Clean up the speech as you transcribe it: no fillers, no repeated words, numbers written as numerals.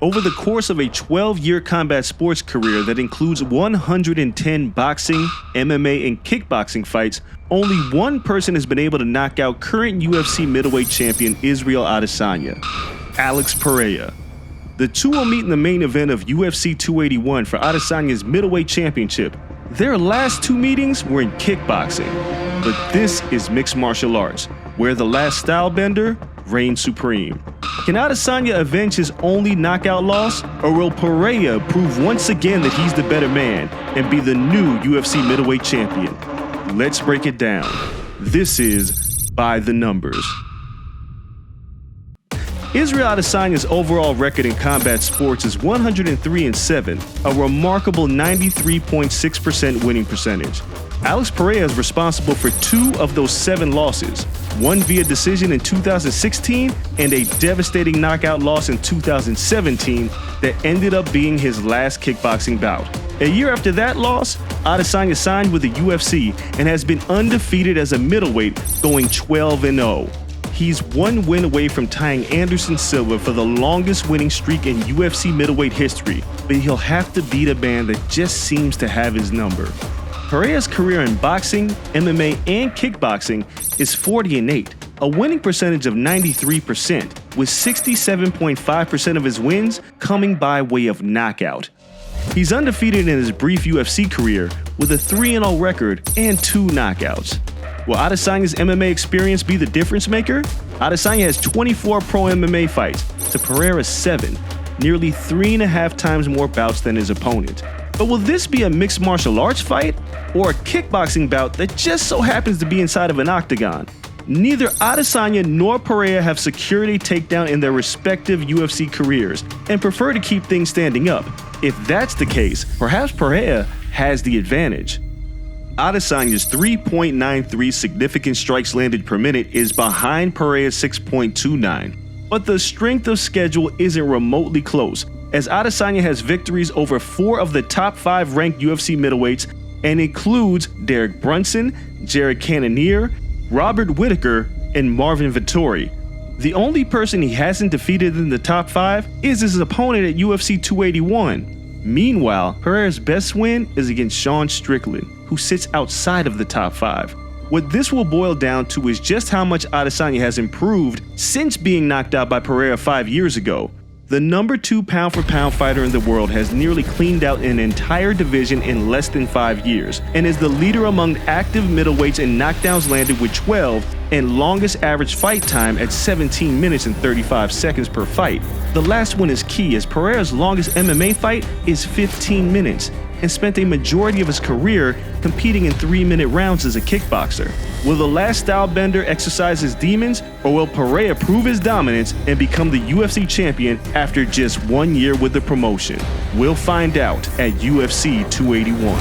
Over the course of a 12-year combat sports career that includes 110 boxing, MMA, and kickboxing fights, only one person has been able to knock out current UFC middleweight champion Israel Adesanya, Alex Pereira. The two will meet in the main event of UFC 281 for Adesanya's middleweight championship. Their last two meetings were in kickboxing, but this is mixed martial arts, where the last stylebender reigns supreme. Can Adesanya avenge his only knockout loss, or will Pereira prove once again that he's the better man and be the new UFC middleweight champion? Let's break it down. This is By the Numbers. Israel Adesanya's overall record in combat sports is 103-7, a remarkable 93.6% winning percentage. Alex Pereira is responsible for 2 of those 7 losses, one via decision in 2016 and a devastating knockout loss in 2017 that ended up being his last kickboxing bout. A year after that loss, Adesanya signed with the UFC and has been undefeated as a middleweight, going 12-0. He's one win away from tying Anderson Silva for the longest winning streak in UFC middleweight history, but he'll have to beat a man that just seems to have his number. Pereira's career in boxing, MMA, and kickboxing is 40-8, a winning percentage of 93%, with 67.5% of his wins coming by way of knockout. He's undefeated in his brief UFC career with a 3-0 record and 2 knockouts. Will Adesanya's MMA experience be the difference maker? Adesanya has 24 pro MMA fights to Pereira's 7, nearly 3.5 times more bouts than his opponent. But will this be a mixed martial arts fight or a kickboxing bout that just so happens to be inside of an octagon? Neither Adesanya nor Pereira have secured a takedown in their respective UFC careers and prefer to keep things standing up. If that's the case, perhaps Pereira has the advantage. Adesanya's 3.93 significant strikes landed per minute is behind Pereira's 6.29, but the strength of schedule isn't remotely close, as Adesanya has victories over 4 of the top 5 ranked UFC middleweights and includes Derek Brunson, Jared Cannonier, Robert Whittaker, and Marvin Vettori. The only person he hasn't defeated in the top 5 is his opponent at UFC 281. Meanwhile, Pereira's best win is against Sean Strickland, who sits outside of the top 5. What this will boil down to is just how much Adesanya has improved since being knocked out by Pereira 5 years ago. The number 2 pound-for-pound fighter in the world has nearly cleaned out an entire division in less than 5 years, and is the leader among active middleweights in knockdowns landed with 12, and longest average fight time at 17 minutes and 35 seconds per fight. The last one is key, as Pereira's longest MMA fight is 15 minutes, and spent a majority of his career competing in 3-minute rounds as a kickboxer. Will the last stylebender exercise his demons, or will Pereira prove his dominance and become the UFC champion after just 1 year with the promotion? We'll find out at UFC 281.